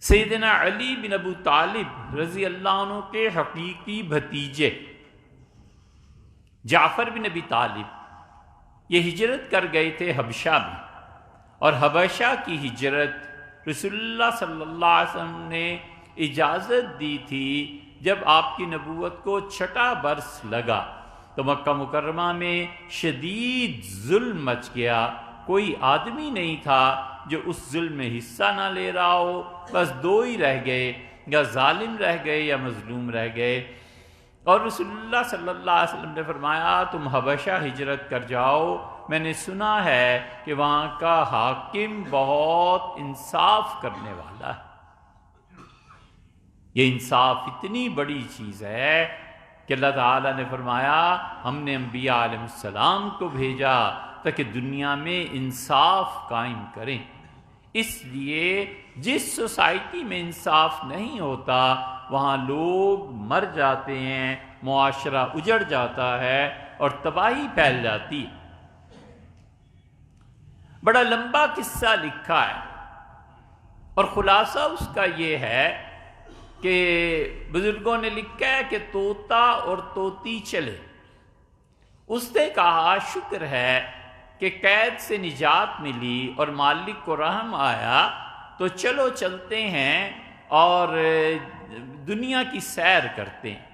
سیدنا علی بن ابو طالب رضی اللہ عنہ کے حقیقی بھتیجے جعفر بن ابی طالب یہ ہجرت کر گئے تھے حبشہ میں، اور حبشہ کی ہجرت رسول اللہ صلی اللہ علیہ وسلم نے اجازت دی تھی جب آپ کی نبوت کو 6واں برس لگا تو مکہ مکرمہ میں شدید ظلم مچ گیا۔ کوئی آدمی نہیں تھا جو اس ظلم میں حصہ نہ لے رہا ہو، بس دو ہی رہ گئے، یا ظالم رہ گئے یا مظلوم رہ گئے۔ اور رسول اللہ صلی اللہ علیہ وسلم نے فرمایا تم حبشہ ہجرت کر جاؤ، میں نے سنا ہے کہ وہاں کا حاکم بہت انصاف کرنے والا ہے۔ یہ انصاف اتنی بڑی چیز ہے کہ اللہ تعالیٰ نے فرمایا ہم نے انبیاء علیہ السلام کو بھیجا تاکہ دنیا میں انصاف قائم کریں۔ اس لیے جس سوسائٹی میں انصاف نہیں ہوتا وہاں لوگ مر جاتے ہیں، معاشرہ اجڑ جاتا ہے اور تباہی پھیل جاتی ہے۔ بڑا لمبا قصہ لکھا ہے اور خلاصہ اس کا یہ ہے کہ بزرگوں نے لکھا ہے کہ طوطا اور طوطی چلے۔ اس نے کہا شکر ہے کہ قید سے نجات ملی اور مالک کو رحم آیا، تو چلو چلتے ہیں اور دنیا کی سیر کرتے ہیں۔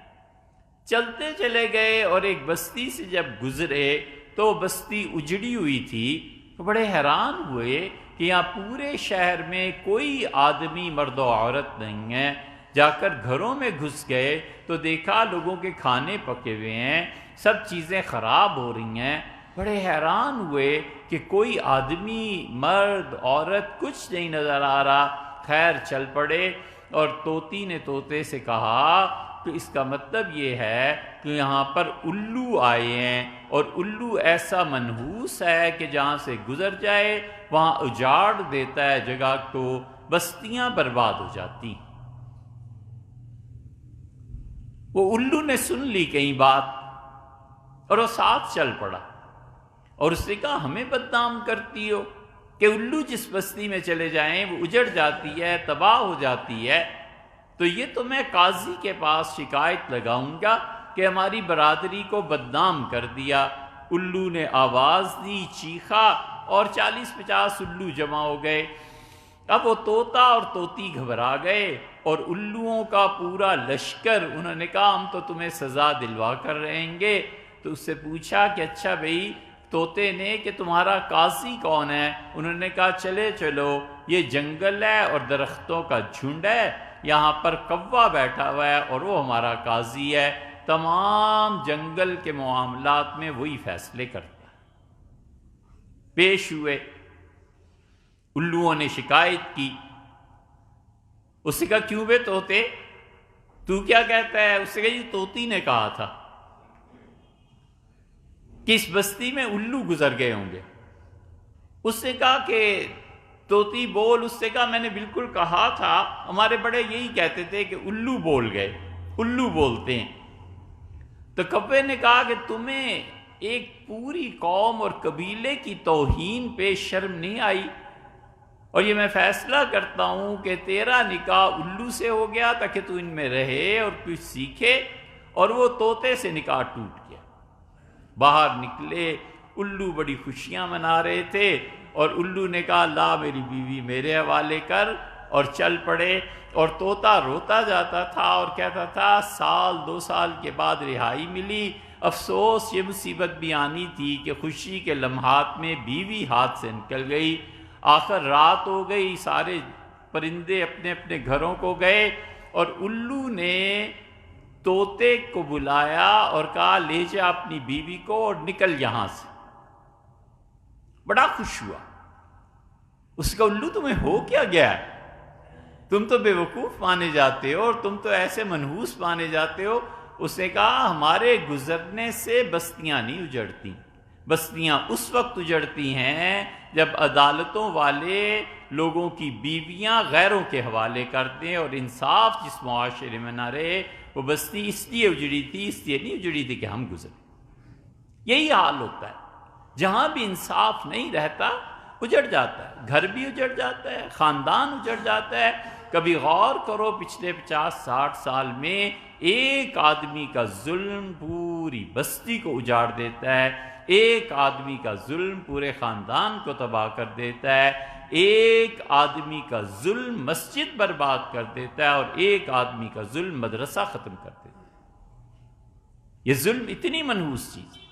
چلتے چلے گئے اور ایک بستی سے جب گزرے تو بستی اجڑی ہوئی تھی، تو بڑے حیران ہوئے کہ یہاں پورے شہر میں کوئی آدمی مرد و عورت نہیں ہے۔ جا کر گھروں میں گھس گئے تو دیکھا لوگوں کے کھانے پکے ہوئے ہیں، سب چیزیں خراب ہو رہی ہیں۔ بڑے حیران ہوئے کہ کوئی آدمی مرد عورت کچھ نہیں نظر آ رہا۔ خیر چل پڑے اور طوطی نے طوطے سے کہا تو اس کا مطلب یہ ہے کہ یہاں پر الو آئے ہیں، اور الو ایسا منحوس ہے کہ جہاں سے گزر جائے وہاں اجاڑ دیتا ہے جگہ کو، بستیاں برباد ہو جاتی۔ وہ الو نے سن لی کئی بات اور وہ ساتھ چل پڑا، اور اس نے کہا ہمیں بدنام کرتی ہو کہ الو جس بستی میں چلے جائیں وہ اجڑ جاتی ہے، تباہ ہو جاتی ہے، تو یہ تو میں قاضی کے پاس شکایت لگاؤں گا کہ ہماری برادری کو بدنام کر دیا۔ الو نے آواز دی، چیخا، اور 40-50 الو جمع ہو گئے۔ اب وہ طوطا اور طوطی گھبرا گئے اور الوؤں کا پورا لشکر، انہوں نے کہا ہم تو تمہیں سزا دلوا کر رہیں گے۔ تو اس سے پوچھا کہ اچھا بھئی طوطے نے کہ تمہارا قاضی کون ہے؟ انہوں نے کہا چلے چلو، یہ جنگل ہے اور درختوں کا جھنڈ ہے، یہاں پر کوا بیٹھا ہوا ہے اور وہ ہمارا قاضی ہے، تمام جنگل کے معاملات میں وہی فیصلے کرتا ہے۔ پیش ہوئے، الوؤں نے شکایت کی۔ اس نے کہا کیوں بے طوطے تو کیا کہتا ہے؟ اس نے کہا یہ طوطی نے کہا تھا کہ اس بستی میں الو گزر گئے ہوں گے۔ اس نے کہا کہ طوطی بول، اس نے کہا میں نے بالکل کہا تھا، ہمارے بڑے یہی کہتے تھے کہ الو بول گئے، الو بولتے ہیں۔ تو کوے نے کہا کہ تمہیں ایک پوری قوم اور قبیلے کی توہین پہ شرم نہیں آئی؟ اور یہ میں فیصلہ کرتا ہوں کہ تیرا نکاح الو سے ہو گیا تاکہ تو ان میں رہے اور کچھ سیکھے، اور وہ طوطے سے نکاح ٹوٹ گیا۔ باہر نکلے، الو بڑی خوشیاں منا رہے تھے، اور الو نے کہا لا میری بیوی میرے حوالے کر، اور چل پڑے۔ اور طوطا روتا جاتا تھا اور کہتا تھا 1-2 سال کے بعد رہائی ملی۔ افسوس یہ مصیبت بھی آنی تھی کہ خوشی کے لمحات میں بیوی ہاتھ سے نکل گئی۔ آخر رات ہو گئی، سارے پرندے اپنے اپنے گھروں کو گئے، اور الو نے طوطے کو بلایا اور کہا لے جا اپنی بیوی کو اور نکل یہاں سے۔ بڑا خوش ہوا۔ اس کا الو تمہیں ہو کیا گیا ہے؟ تم تو بے وقوف مانے جاتے ہو اور تم تو ایسے منحوس مانے جاتے ہو۔ اس نے کہا ہمارے گزرنے سے بستیاں نہیں اجڑتی، بستیاں اس وقت اجڑتی ہیں جب عدالتوں والے لوگوں کی بیویاں غیروں کے حوالے کرتے ہیں، اور انصاف جس معاشرے میں نہ رہے وہ بستی اس لیے اجڑی تھی، اس لیے نہیں اجڑی تھی کہ ہم گزرے۔ یہی حال ہوتا ہے، جہاں بھی انصاف نہیں رہتا اجڑ جاتا ہے، گھر بھی اجڑ جاتا ہے، خاندان اجڑ جاتا ہے۔ کبھی غور کرو پچھلے 50-60 سال میں ایک آدمی کا ظلم پوری بستی کو اجاڑ دیتا ہے، ایک آدمی کا ظلم پورے خاندان کو تباہ کر دیتا ہے، ایک آدمی کا ظلم مسجد برباد کر دیتا ہے، اور ایک آدمی کا ظلم مدرسہ ختم کر دیتا ہے۔ یہ ظلم اتنی منحوس چیز ہے۔